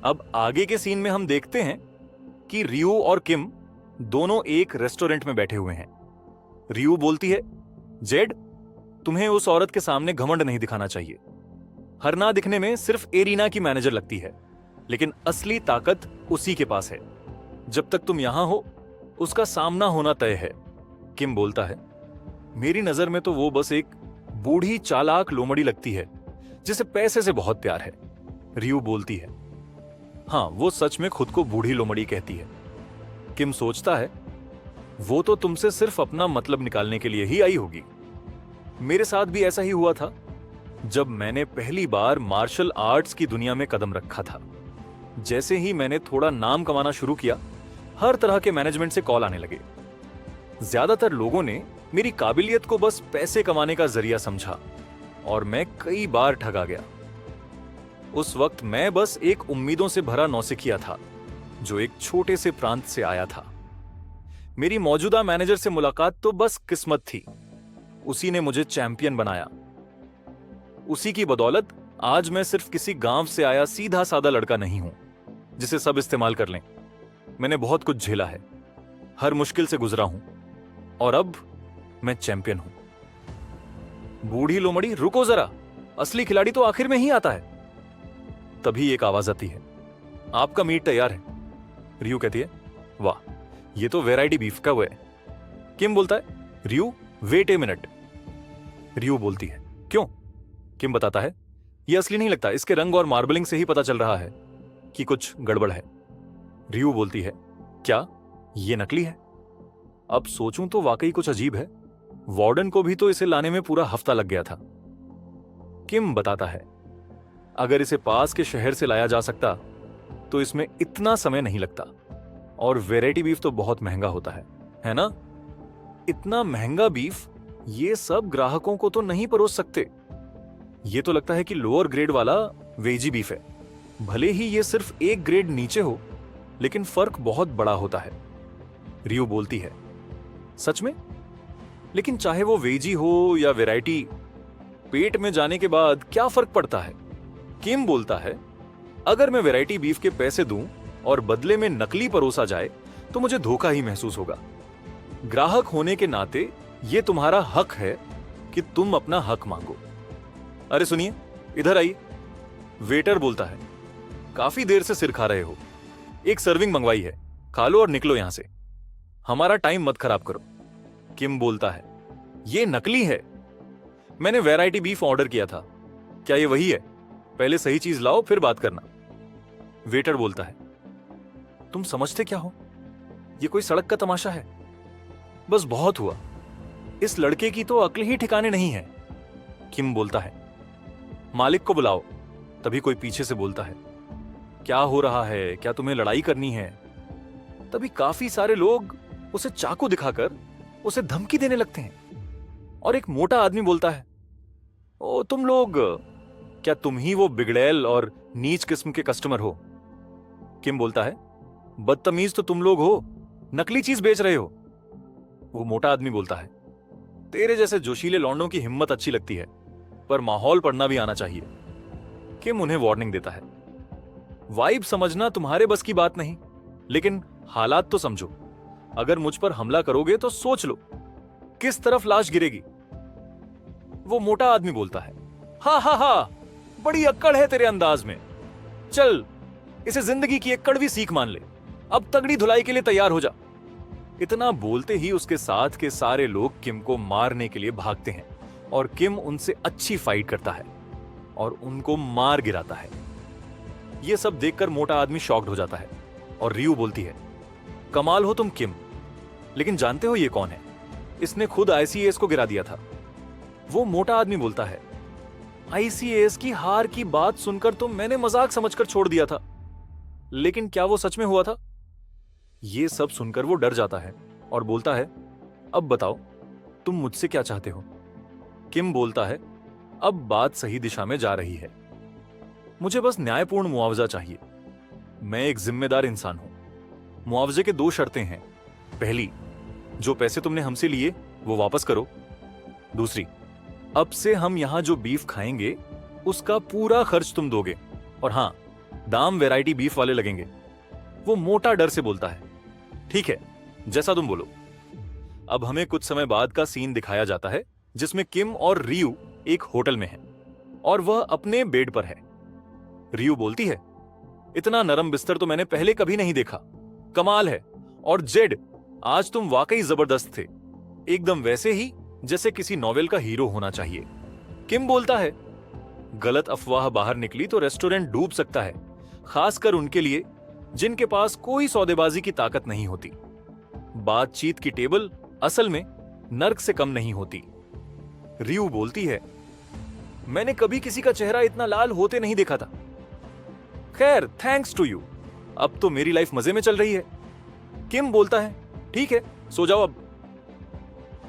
अब आगे के सीन में हम देखते हैं कि रियो और किम दोनों एक रेस्टोरेंट में बैठे हुए हैं। रियो बोलती है, जेड, तुम्हें उस औरत के सामने घमंड नहीं दिखाना चाहिए। हरना दिखने में सिर्फ एरिना की मैनेजर लगती है, लेकिन असली ताकत उसी के पास है। जब तक तुम यहां हो, उसका सामना होना तय है। किम बोलता है, मेरी नजर में तो वो बस एक बूढ़ी चालाक लोमड़ी लगती है जिसे पैसे से बहुत प्यार है। रियो बोलती है, हाँ, वो सच में खुद को बूढ़ी लोमड़ी कहती है। किम सोचता है, वो तो तुमसे सिर्फ अपना मतलब निकालने के लिए ही आई होगी। मेरे साथ भी ऐसा ही हुआ था जब मैंने पहली बार मार्शल आर्ट्स की दुनिया में कदम रखा था। जैसे ही मैंने थोड़ा नाम कमाना शुरू किया, हर तरह के मैनेजमेंट से कॉल आने लगे। ज्यादातर लोगों ने मेरी काबिलियत को बस पैसे कमाने का जरिया समझा और मैं कई बार ठगा गया। उस वक्त मैं बस एक उम्मीदों से भरा नौसिखिया था जो एक छोटे से प्रांत से आया था। मेरी मौजूदा मैनेजर से मुलाकात तो बस किस्मत थी। उसी ने मुझे चैंपियन बनाया। उसी की बदौलत आज मैं सिर्फ किसी गांव से आया सीधा साधा लड़का नहीं हूं जिसे सब इस्तेमाल कर लें। मैंने बहुत कुछ झेला है, हर मुश्किल से गुजरा हूं और अब मैं चैंपियन हूं। बूढ़ी लोमड़ी, रुको जरा, असली खिलाड़ी तो आखिर में ही आता है। तभी एक आवाज आती है, आपका मीट तैयार है। रियो कहती है, वाह, ये तो वैरायटी बीफ का वो है। किम बोलता है, रियो वेट ए मिनट। रियो बोलती है, क्यों? किम बताता है, ये असली नहीं लगता, इसके रंग और मार्बलिंग से ही पता चल रहा है कि कुछ गड़बड़ है। रियो बोलती है, क्या ये नकली है? अब सोचूं तो वाकई कुछ अजीब है। वार्डन को भी तो इसे लाने में पूरा हफ्ता लग गया था। किम बताता है, अगर इसे पास के शहर से लाया जा सकता तो इसमें इतना समय नहीं लगता। और वैरायटी बीफ तो बहुत महंगा होता है ना? इतना महंगा बीफ ये सब ग्राहकों को तो नहीं परोस सकते। ये तो लगता है कि लोअर ग्रेड वाला वेजी बीफ है। भले ही ये सिर्फ एक ग्रेड नीचे हो, लेकिन फर्क बहुत बड़ा होता है। रियो बोलती है, सच में? लेकिन चाहे वो वेजी हो या वैरायटी, पेट में जाने के बाद क्या फर्क पड़ता है? किम बोलता है, अगर मैं वैरायटी बीफ के पैसे दूं और बदले में नकली परोसा जाए तो मुझे धोखा ही महसूस होगा। ग्राहक होने के नाते यह तुम्हारा हक है कि तुम अपना हक मांगो। अरे सुनिए, इधर आइए। वेटर बोलता है, काफी देर से सिर खा रहे हो, एक सर्विंग मंगवाई है, खा लो और निकलो यहां से, हमारा टाइम मत खराब करो। किम बोलता है, यह नकली है, मैंने वैरायटी बीफ ऑर्डर किया था। क्या यह वही है? पहले सही चीज लाओ फिर बात करना। वेटर बोलता है, तुम समझते क्या हो? यह कोई सड़क का तमाशा है। बस बहुत हुआ, इस लड़के की तो अक्ल ही ठिकाने नहीं है। किम बोलता है, मालिक को बुलाओ। तभी कोई पीछे से बोलता है, क्या हो रहा है? क्या तुम्हें लड़ाई करनी है? तभी काफी सारे लोग उसे चाकू दिखाकर उसे धमकी देने लगते हैं और एक मोटा आदमी बोलता है, ओ तुम लोग, क्या तुम ही वो बिगड़ैल और नीच किस्म के कस्टमर हो? किम बोलता है, बदतमीज तो तुम लोग हो, नकली चीज बेच रहे हो। वो मोटा आदमी बोलता है, तेरे जैसे जोशीले लौंडों की हिम्मत अच्छी लगती है, पर माहौल पढ़ना भी आना चाहिए। किम उन्हें वार्निंग देता है, वाइब समझना तुम्हारे बस की बात नहीं, लेकिन हालात तो समझो। अगर मुझ पर हमला करोगे तो सोच लो किस तरफ लाश गिरेगी। वो मोटा आदमी बोलता है, हा हा हा, बड़ी अक्कड़ है तेरे अंदाज में। चल, इसे जिंदगी की एक कड़वी सीख मान ले। अब तगड़ी धुलाई के लिए तैयार हो जा। इतना बोलते ही उसके साथ के सारे लोग किम को मारने के लिए भागते हैं और किम उनसे अच्छी फाइट करता है और उनको मार गिराता है। यह सब देखकर मोटा आदमी शॉक्ड हो जाता है और रियो बोलती है, कमाल हो तुम किम, लेकिन जानते हो ये कौन है? इसने खुद आईसीएस को गिरा दिया था। वो मोटा आदमी बोलता है, आईसीएस की हार की बात सुनकर तो मैंने मजाक समझकर छोड़ दिया था, लेकिन क्या वो सच में हुआ था? ये सब सुनकर वो डर जाता है और बोलता है, अब बताओ तुम मुझसे क्या चाहते हो? किम बोलता है, अब बात सही दिशा में जा रही है, मुझे बस न्यायपूर्ण मुआवजा चाहिए। मैं एक जिम्मेदार इंसान हूं। मुआवजे के 2 शर्तें हैं। पहली, जो पैसे तुमने हमसे लिए वो वापस करो। दूसरी, अब से हम यहां जो बीफ खाएंगे उसका पूरा खर्च तुम दोगे। और हां, दाम वैरायटी बीफ वाले लगेंगे। वो मोटा डर से बोलता है, ठीक है, जैसा तुम बोलो। अब हमें कुछ समय बाद का सीन दिखाया जाता है जिसमें किम और रियू एक होटल में हैं और वह अपने बेड पर है। रियू बोलती है, इतना नरम बिस्तर तो मैंने पहले कभी नहीं देखा, कमाल है। और जेड, आज तुम वाकई जबरदस्त थे, एकदम वैसे ही जैसे किसी नॉवेल का हीरो होना चाहिए। किम बोलता है, गलत अफवाह बाहर निकली तो रेस्टोरेंट डूब सकता है, खासकर उनके लिए जिनके पास कोई सौदेबाजी की ताकत नहीं होती। बातचीत की टेबल असल में नर्क से कम नहीं होती। रियू बोलती है, मैंने कभी किसी का चेहरा इतना लाल होते नहीं देखा था। खैर, थैंक्स टू यू, अब तो मेरी लाइफ मजे में चल रही है। किम बोलता है, ठीक है, सो जाओ अब।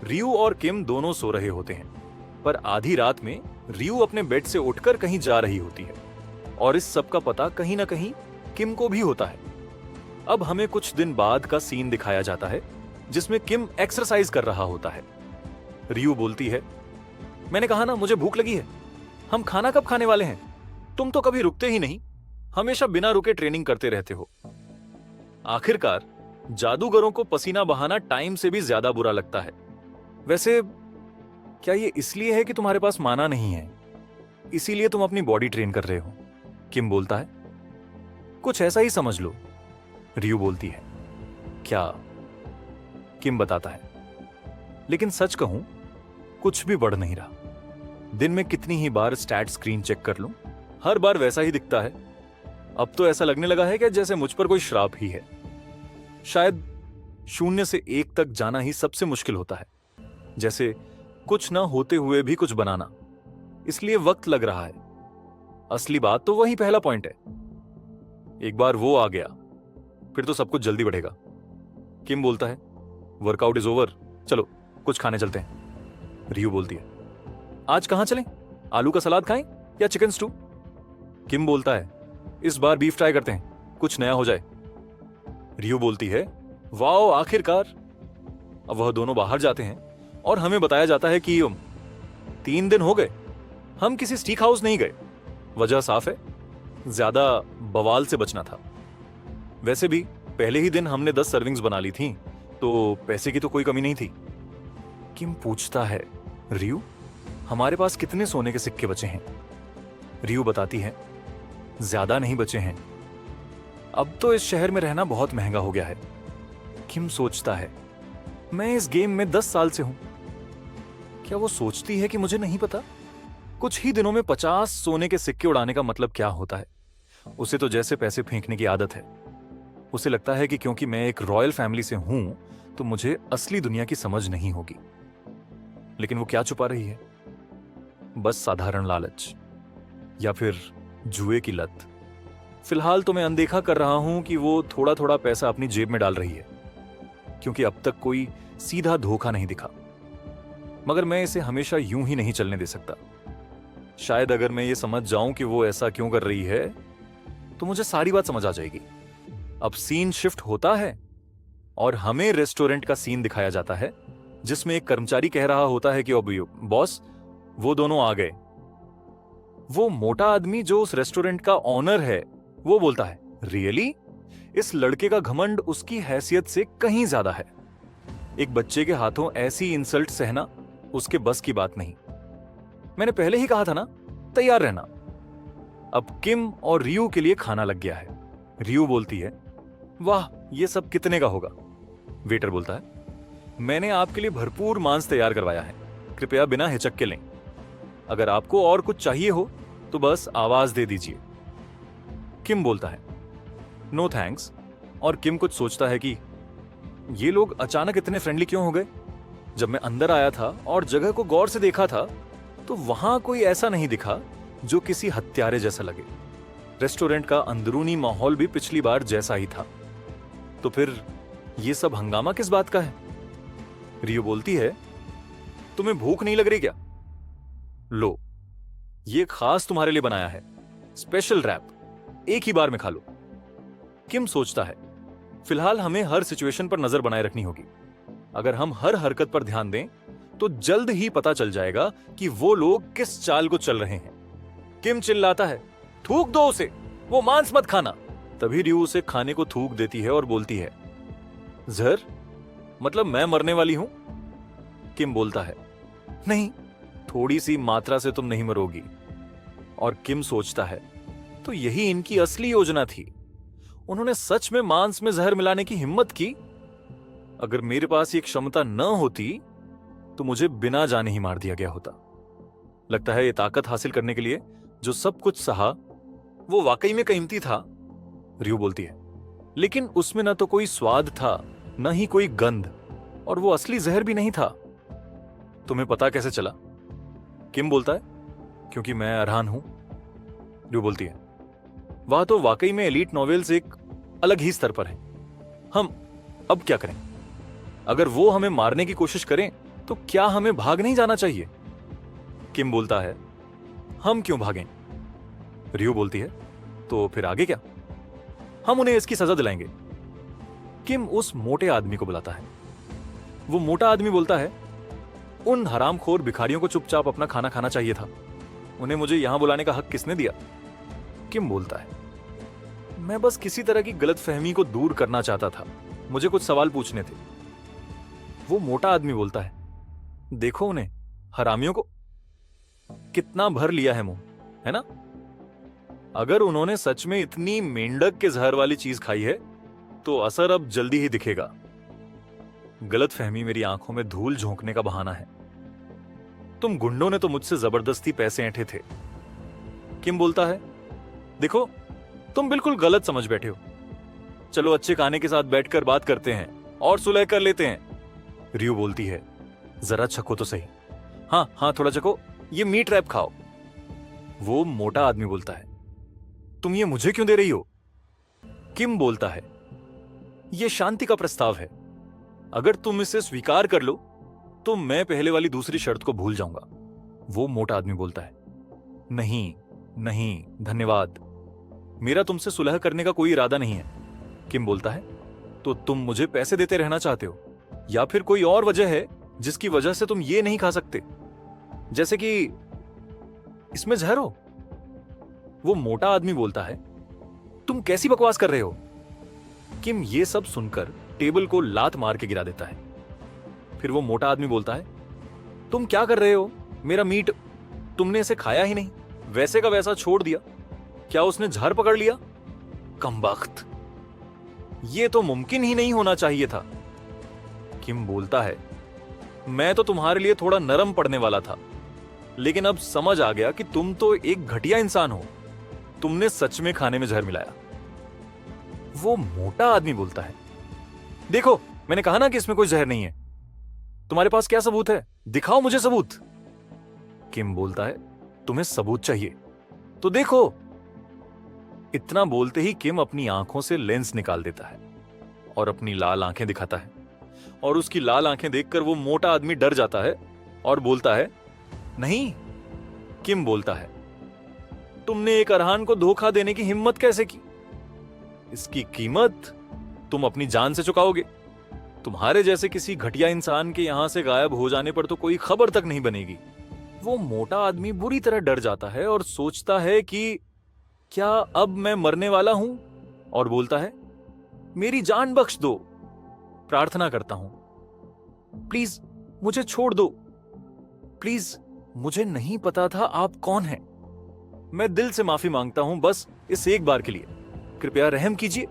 रियू और किम दोनों सो रहे होते हैं, पर आधी रात में रियू अपने बेड से उठकर कहीं जा रही होती है और इस सब का पता कहीं ना कहीं किम को भी होता है। अब हमें कुछ दिन बाद का सीन दिखाया जाता है जिसमें किम एक्सरसाइज कर रहा होता है। रियू बोलती है, मैंने कहा ना मुझे भूख लगी है, हम खाना कब खाने वाले हैं? तुम तो कभी रुकते ही नहीं, हमेशा बिना रुके ट्रेनिंग करते रहते हो। आखिरकार जादूगरों को पसीना बहाना टाइम से भी ज्यादा बुरा लगता है। वैसे क्या ये इसलिए है कि तुम्हारे पास माना नहीं है, इसीलिए तुम अपनी बॉडी ट्रेन कर रहे हो? किम बोलता है, कुछ ऐसा ही समझ लो। रियू बोलती है, क्या? किम बताता है, लेकिन सच कहूं कुछ भी बढ़ नहीं रहा। दिन में कितनी ही बार स्टैट स्क्रीन चेक कर लूं, हर बार वैसा ही दिखता है। अब तो ऐसा लगने लगा है कि जैसे मुझ पर कोई श्राप ही है। शायद 0 से 1 तक जाना ही सबसे मुश्किल होता है, जैसे कुछ ना होते हुए भी कुछ बनाना। इसलिए वक्त लग रहा है। असली बात तो वही पहला पॉइंट है। एक बार वो आ गया फिर तो सब कुछ जल्दी बढ़ेगा। किम बोलता है, वर्कआउट इज ओवर, चलो कुछ खाने चलते हैं। रियू बोलती है, आज कहां चलें? आलू का सलाद खाएं या चिकन स्टू? किम बोलता है, इस बार बीफ ट्राई करते हैं, कुछ नया हो जाए। रियू बोलती है, वाओ, आखिरकार। अब वह दोनों बाहर जाते हैं और हमें बताया जाता है कि 3 दिन हो गए हम किसी स्टीक हाउस नहीं गए। वजह साफ है, ज्यादा बवाल से बचना था। वैसे भी पहले ही दिन हमने 10 सर्विंग्स बना ली थी, तो पैसे की तो कोई कमी नहीं थी। किम पूछता है, रियू, हमारे पास कितने सोने के सिक्के बचे हैं? रियू बताती है, ज्यादा नहीं बचे हैं। अब तो इस शहर में रहना बहुत महंगा हो गया है। किम सोचता है, मैं इस गेम में 10 साल से हूं। क्या वो सोचती है कि मुझे नहीं पता? कुछ ही दिनों में 50 सोने के सिक्के उड़ाने का मतलब क्या होता है? उसे तो जैसे पैसे फेंकने की आदत है। उसे लगता है कि क्योंकि मैं एक रॉयल फैमिली से हूं तो मुझे असली दुनिया की समझ नहीं होगी। लेकिन वो क्या छुपा रही है? बस साधारण लालच या फिर जुए की लत। फिलहाल तो मैं अनदेखा कर रहा हूं कि वो थोड़ा थोड़ा पैसा अपनी जेब में डाल रही है, क्योंकि अब तक कोई सीधा धोखा नहीं दिखा। मगर मैं इसे हमेशा यूं ही नहीं चलने दे सकता। शायद अगर मैं ये समझ जाऊं कि वो ऐसा क्यों कर रही है तो मुझे सारी बात समझ आ जाएगी। अब सीन शिफ्ट होता है और हमें रेस्टोरेंट का सीन दिखाया जाता है जिसमें एक कर्मचारी कह रहा होता है कि अब बॉस, वो दोनों आ गए। वो मोटा आदमी जो उस रेस्टोरेंट का ऑनर है वो बोलता है, रियली? इस लड़के का घमंड उसकी हैसियत से कहीं ज्यादा है। एक बच्चे के हाथों ऐसी इंसल्ट सहना उसके बस की बात नहीं। मैंने पहले ही कहा था ना, तैयार रहना। अब किम और रियू के लिए खाना लग गया है। रियू बोलती है, वाह, ये सब कितने का होगा? वेटर बोलता है, मैंने आपके लिए भरपूर मांस तैयार करवाया है, कृपया बिना हिचक के लें। अगर आपको और कुछ चाहिए हो तो बस आवाज दे दीजिए। किम बोलता है, नो थैंक्स। और किम कुछ सोचता है कि ये लोग अचानक इतने फ्रेंडली क्यों हो गए। जब मैं अंदर आया था और जगह को गौर से देखा था तो वहां कोई ऐसा नहीं दिखा जो किसी हत्यारे जैसा लगे। रेस्टोरेंट का अंदरूनी माहौल भी पिछली बार जैसा ही था। तो फिर ये सब हंगामा किस बात का है? रियो बोलती है, तुम्हें भूख नहीं लग रही क्या? लो, ये खास तुम्हारे लिए बनाया है, स्पेशल रैप, एक ही बार में खा लो। किम सोचता है, फिलहाल हमें हर सिचुएशन पर नजर बनाए रखनी होगी। अगर हम हर हरकत पर ध्यान दें तो जल्द ही पता चल जाएगा कि वो लोग किस चाल को चल रहे हैं। किम चिल्लाता है, थूक दो उसे, वो मांस मत खाना। तभी रियू उसे खाने को थूक देती है और बोलती है, जहर? मतलब मैं मरने वाली हूं? किम बोलता है, नहीं, थोड़ी सी मात्रा से तुम नहीं मरोगी। और किम सोचता है, तो यही इनकी असली योजना थी। उन्होंने सच में मांस में जहर मिलाने की हिम्मत की। अगर मेरे पास ये क्षमता न होती तो मुझे बिना जाने ही मार दिया गया होता। लगता है ये ताकत हासिल करने के लिए जो सब कुछ सहा वो वाकई में कीमती था, रियू बोलती है। लेकिन उसमें न तो कोई स्वाद था, न ही कोई गंध, और वो असली जहर भी नहीं था। तुम्हें पता कैसे चला? किम बोलता है, क्योंकि मैं अरहान हूं, रियू बोलती है। वह तो वाकई में एलीट नॉवेल्स एक अलग ही स्तर पर है। हम अब क्या करें? अगर वो हमें मारने की कोशिश करें तो क्या हमें भाग नहीं जाना चाहिए? किम बोलता है, हम क्यों भागें? रियू बोलती है, तो फिर आगे क्या? हम उन्हें इसकी सजा दिलाएंगे। किम उस मोटे आदमी को बुलाता है। वो मोटा आदमी बोलता है, उन हरामखोर भिखारियों को चुपचाप अपना खाना खाना चाहिए था। उन्हें मुझे यहां बुलाने का हक किसने दिया? किम बोलता है, मैं बस किसी तरह की गलतफहमी को दूर करना चाहता था। मुझे कुछ सवाल पूछने थे। वो मोटा आदमी बोलता है, देखो उन्हें, हरामियों को। कितना भर लिया है मुंह, है ना? अगर उन्होंने सच में इतनी मेंढक के जहर वाली चीज खाई है तो असर अब जल्दी ही दिखेगा। गलतफहमी मेरी आंखों में धूल झोंकने का बहाना है। तुम गुंडों ने तो मुझसे जबरदस्ती पैसे ऐंठे थे। किम बोलता है, देखो, तुम बिल्कुल गलत समझ बैठे हो। चलो अच्छे खाने के साथ बैठकर बात करते हैं और सुलह कर लेते हैं। रियू बोलती है, जरा चखो तो सही। हाँ हाँ, थोड़ा चखो, ये मीट रैप खाओ। वो मोटा आदमी बोलता है, तुम ये मुझे क्यों दे रही हो? किम बोलता है, ये शांति का प्रस्ताव है। अगर तुम इसे स्वीकार कर लो तो मैं पहले वाली दूसरी शर्त को भूल जाऊंगा। वो मोटा आदमी बोलता है, नहीं नहीं, धन्यवाद, मेरा तुमसे सुलह करने का कोई इरादा नहीं है। किम बोलता है, तो तुम मुझे पैसे देते रहना चाहते हो, या फिर कोई और वजह है जिसकी वजह से तुम ये नहीं खा सकते, जैसे कि इसमें जहर हो? वो मोटा आदमी बोलता है, तुम कैसी बकवास कर रहे हो? किम ये सब सुनकर टेबल को लात मार के गिरा देता है। फिर वो मोटा आदमी बोलता है, तुम क्या कर रहे हो? मेरा मीट तुमने इसे खाया ही नहीं, वैसे का वैसा छोड़ दिया। क्या उसने जहर पकड़ लिया? कमबख्त, ये तो मुमकिन ही नहीं होना चाहिए था। किम बोलता है, मैं तो तुम्हारे लिए थोड़ा नरम पड़ने वाला था, लेकिन अब समझ आ गया कि तुम तो एक घटिया इंसान हो। तुमने सच में खाने में जहर मिलाया। वो मोटा आदमी बोलता है, देखो, मैंने कहा ना कि इसमें कोई जहर नहीं है। तुम्हारे पास क्या सबूत है? दिखाओ मुझे सबूत। किम बोलता है, तुम्हें सबूत चाहिए तो देखो। इतना बोलते ही किम अपनी आंखों से लेंस निकाल देता है और अपनी लाल आंखें दिखाता है, और उसकी लाल आंखें देखकर वो मोटा आदमी डर जाता है और बोलता है, नहीं। किम बोलता है, तुमने एक अरहान को धोखा देने की हिम्मत कैसे की? इसकी कीमत तुम अपनी जान से चुकाओगे। तुम्हारे जैसे किसी घटिया इंसान के यहां से गायब हो जाने पर तो कोई खबर तक नहीं बनेगी। वो मोटा आदमी बुरी तरह डर जाता है और सोचता है कि क्या अब मैं मरने वाला हूं, और बोलता है, मेरी जान बख्श दो, प्रार्थना करता हूं, प्लीज मुझे छोड़ दो, प्लीज, मुझे नहीं पता था आप कौन हैं। मैं दिल से माफी मांगता हूं, बस इस एक बार के लिए कृपया रहम कीजिए।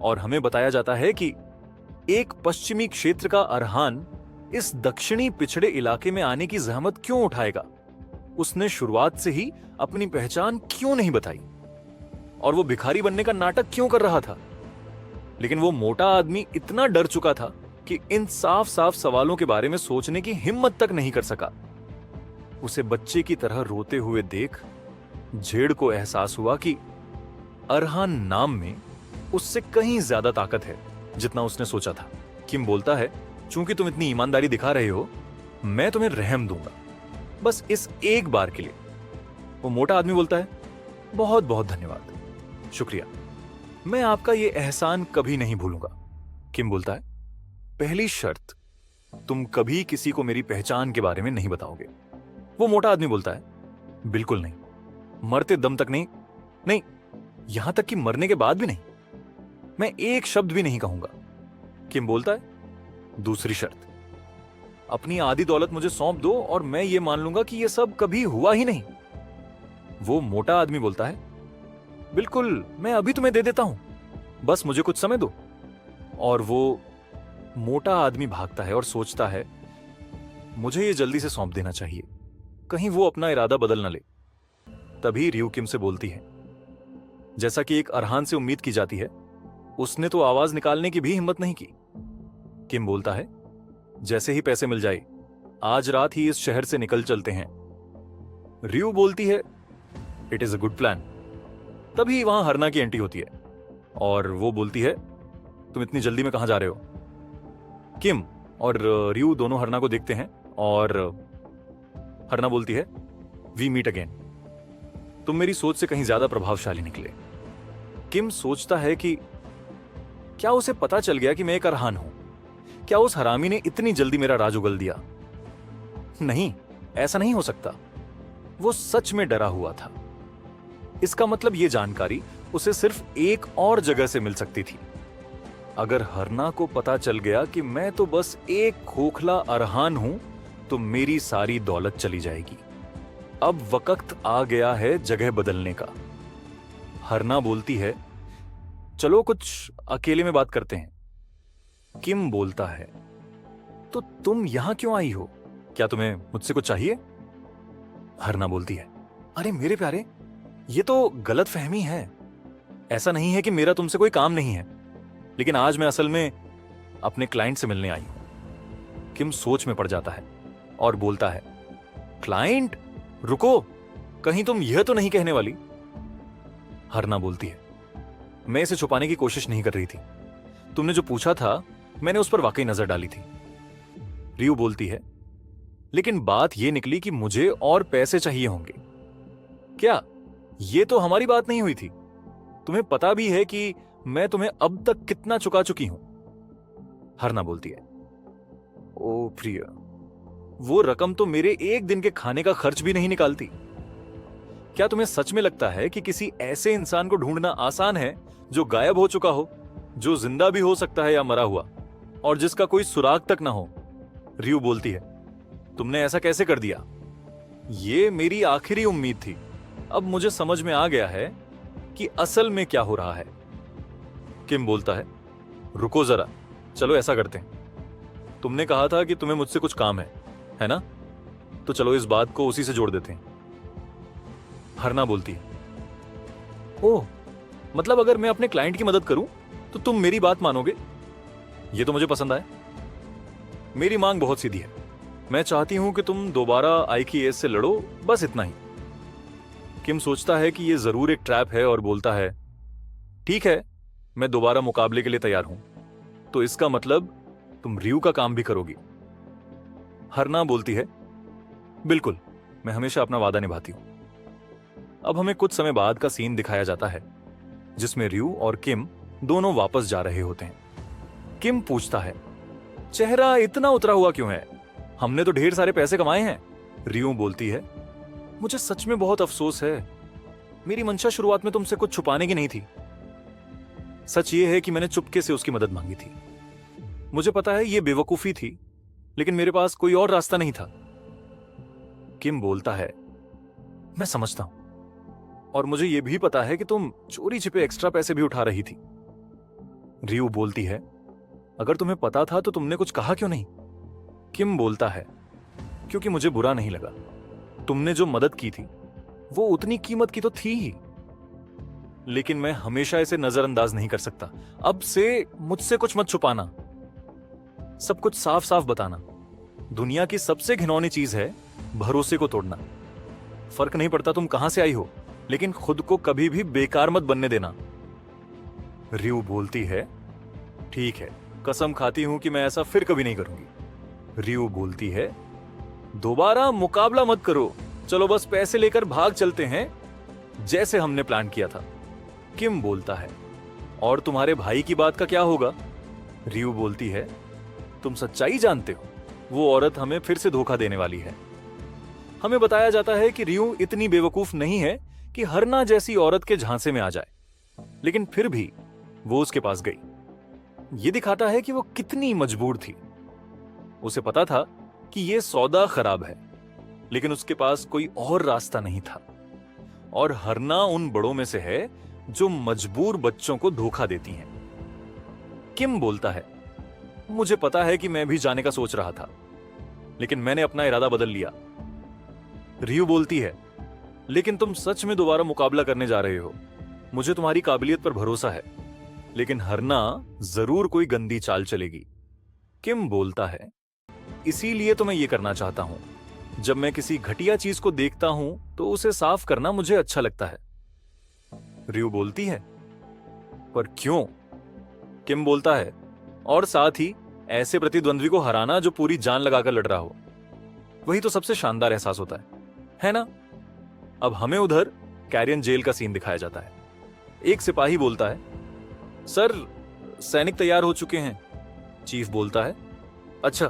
और हमें बताया जाता है कि एक पश्चिमी क्षेत्र का अरहान इस दक्षिणी पिछड़े इलाके में आने की जहमत क्यों उठाएगा? उसने शुरुआत से ही अपनी पहचान क्यों नहीं बताई? और वो भिखारी बनने का नाटक क्यों कर रहा था? लेकिन वो मोटा आदमी इतना डर चुका था कि इन साफ साफ सवालों के बारे में सोचने की हिम्मत तक नहीं कर सका। उसे बच्चे की तरह रोते हुए देख जेड को एहसास हुआ कि अरहान नाम में उससे कहीं ज्यादा ताकत है जितना उसने सोचा था। किम बोलता है, चूंकि तुम इतनी ईमानदारी दिखा रहे हो, मैं तुम्हें रहम दूंगा, बस इस एक बार के लिए। वो मोटा आदमी बोलता है, बहुत बहुत धन्यवाद, शुक्रिया, मैं आपका ये एहसान कभी नहीं भूलूंगा। किम बोलता है, पहली शर्त, तुम कभी किसी को मेरी पहचान के बारे में नहीं बताओगे। वो मोटा आदमी बोलता है, बिल्कुल नहीं, मरते दम तक नहीं। नहीं, यहां तक कि मरने के बाद भी नहीं। मैं एक शब्द भी नहीं कहूंगा। किम बोलता है, दूसरी शर्त, अपनी आधी दौलत मुझे सौंप दो और मैं ये मान लूंगा कि ये सब कभी हुआ ही नहीं। वो मोटा आदमी बोलता है, बिल्कुल, मैं अभी तुम्हें दे देता हूं, बस मुझे कुछ समय दो। और वो मोटा आदमी भागता है और सोचता है, मुझे ये जल्दी से सौंप देना चाहिए, कहीं वो अपना इरादा बदल न ले। तभी रियू किम से बोलती है, जैसा कि एक अरहान से उम्मीद की जाती है, उसने तो आवाज निकालने की भी हिम्मत नहीं की। किम बोलता है, जैसे ही पैसे मिल जाए आज रात ही इस शहर से निकल चलते हैं। रियू बोलती है, it is a good plan. तभी वहां हरना की एंट्री होती है और वो बोलती है, तुम इतनी जल्दी में कहां जा रहे हो? किम और रियू दोनों हरना को देखते हैं और हरना बोलती है, वी मीट अगेन। तुम मेरी सोच से कहीं ज्यादा प्रभावशाली निकले। किम सोचता है कि क्या उसे पता चल गया कि मैं एक अरहान हूं? क्या उस हरामी ने इतनी जल्दी मेरा राज उगल दिया? नहीं, ऐसा नहीं हो सकता। वो सच में डरा हुआ था। इसका मतलब यह जानकारी उसे सिर्फ एक और जगह से मिल सकती थी। अगर हरना को पता चल गया कि मैं तो बस एक खोखला अरहान हूं, तो मेरी सारी दौलत चली जाएगी। अब वक्त आ गया है जगह बदलने का। हरना बोलती है, चलो कुछ अकेले में बात करते हैं। किम बोलता है, तो तुम यहां क्यों आई हो? क्या तुम्हें मुझसे कुछ चाहिए? हरना बोलती है, अरे मेरे प्यारे, ये तो गलत फहमी है। ऐसा नहीं है कि मेरा तुमसे कोई काम नहीं है, लेकिन आज मैं असल में अपने क्लाइंट से मिलने आई हूं। किम सोच में पड़ जाता है और बोलता है, क्लाइंट? रुको, कहीं तुम यह तो नहीं कहने वाली? हरना बोलती है, मैं इसे छुपाने की कोशिश नहीं कर रही थी। तुमने जो पूछा था मैंने उस पर वाकई नजर डाली थी। रियू बोलती है, लेकिन बात यह निकली कि मुझे और पैसे चाहिए होंगे। क्या यह तो हमारी बात नहीं हुई थी? तुम्हें पता भी है कि मैं तुम्हें अब तक कितना चुका चुकी हूं? हरना बोलती है, ओ प्रिया, वो रकम तो मेरे एक दिन के खाने का खर्च भी नहीं निकालती। क्या तुम्हें सच में लगता है कि किसी ऐसे इंसान को ढूंढना आसान है जो गायब हो चुका हो, जो जिंदा भी हो सकता है या मरा हुआ, और जिसका कोई सुराग तक ना हो? रियू बोलती है, तुमने ऐसा कैसे कर दिया? ये मेरी आखिरी उम्मीद थी। अब मुझे समझ में आ गया है कि असल में क्या हो रहा है। किम बोलता है, रुको जरा, चलो ऐसा करते हैं। तुमने कहा था कि तुम्हें मुझसे कुछ काम है ना? तो चलो इस बात को उसी से जोड़ देते हैं। हरना बोलती है, ओह, मतलब अगर मैं अपने क्लाइंट की मदद करूं तो तुम मेरी बात मानोगे? ये तो मुझे पसंद आया। मेरी मांग बहुत सीधी है। मैं चाहती हूं कि तुम दोबारा आईकीएस से लड़ो, बस इतना ही। किम सोचता है कि यह जरूर एक ट्रैप है और बोलता है, ठीक है, मैं दोबारा मुकाबले के लिए तैयार हूं। तो इसका मतलब तुम रियू का काम भी करोगी? हरना बोलती है, बिल्कुल, मैं हमेशा अपना वादा निभाती हूं। अब हमें कुछ समय बाद का सीन दिखाया जाता है जिसमें रियू और किम दोनों वापस जा रहे होते हैं। किम पूछता है, चेहरा इतना उतरा हुआ क्यों है? हमने तो ढेर सारे पैसे कमाए हैं। रियू बोलती है, मुझे सच में बहुत अफसोस है। मेरी मंशा शुरुआत में तुमसे कुछ छुपाने की नहीं थी। सच ये है कि मैंने चुपके से उसकी मदद मांगी थी। मुझे पता है ये बेवकूफी थी, लेकिन मेरे पास कोई और रास्ता नहीं था। किम बोलता है, मैं समझता हूं, और मुझे यह भी पता है कि तुम चोरी छिपे एक्स्ट्रा पैसे भी उठा रही थी। रियू बोलती है, अगर तुम्हें पता था तो तुमने कुछ कहा क्यों नहीं? किम बोलता है, क्योंकि मुझे बुरा नहीं लगा। तुमने जो मदद की थी वो उतनी कीमत की तो थी ही, लेकिन मैं हमेशा इसे नजरअंदाज नहीं कर सकता। अब से मुझसे कुछ मत छुपाना, सब कुछ साफ साफ बताना। दुनिया की सबसे घिनौनी चीज है भरोसे को तोड़ना। फर्क नहीं पड़ता तुम कहां से आई हो, लेकिन खुद को कभी भी बेकार मत बनने देना। रियू बोलती है, ठीक है, कसम खाती हूं कि मैं ऐसा फिर कभी नहीं करूंगी। रियू बोलती है, दोबारा मुकाबला मत करो, चलो बस पैसे लेकर भाग चलते हैं जैसे हमने प्लान किया था। किम बोलता है, और तुम्हारे भाई की बात का क्या होगा? रियू बोलती है, तुम सच्चाई जानते हो, वो औरत हमें फिर से धोखा देने वाली है। हमें बताया जाता है कि रियू इतनी बेवकूफ नहीं है कि हरना जैसी औरत के झांसे में आ जाए। लेकिन फिर भी वो उसके पास गई। ये दिखाता है कि वो कितनी मजबूर थी। उसे पता था कि ये सौदा खराब है, लेकिन उसके पास कोई और रास्ता नहीं था। और हरना उन बड़ों में से है जो मजबूर बच्चों को धोखा देती हैं। किम बोलता है, मुझे पता है कि मैं भी जाने का सोच रहा था, लेकिन मैंने अपना इरादा बदल लिया। रियू बोलती है, लेकिन तुम सच में दोबारा मुकाबला करने जा रहे हो। मुझे तुम्हारी काबिलियत पर भरोसा है, लेकिन हरना जरूर कोई गंदी चाल चलेगी। किम बोलता है, इसीलिए तो मैं ये करना चाहता हूं। जब मैं किसी घटिया चीज को देखता हूं तो उसे साफ करना मुझे अच्छा लगता है। रियू बोलती है, पर क्यों? किम बोलता है, और साथ ही ऐसे प्रतिद्वंद्वी को हराना जो पूरी जान लगाकर लड़ रहा हो, वही तो सबसे शानदार एहसास होता है ना? अब हमें उधर कैरियन जेल का सीन दिखाया जाता है। एक सिपाही बोलता है, सर सैनिक तैयार हो चुके हैं। चीफ बोलता है, अच्छा,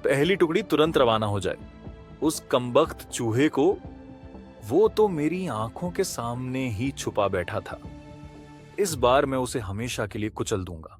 पहली टुकड़ी तुरंत रवाना हो जाए। उस कमबख्त चूहे को, वो तो मेरी आंखों के सामने ही छुपा बैठा था। इस बार मैं उसे हमेशा के लिए कुचल दूंगा।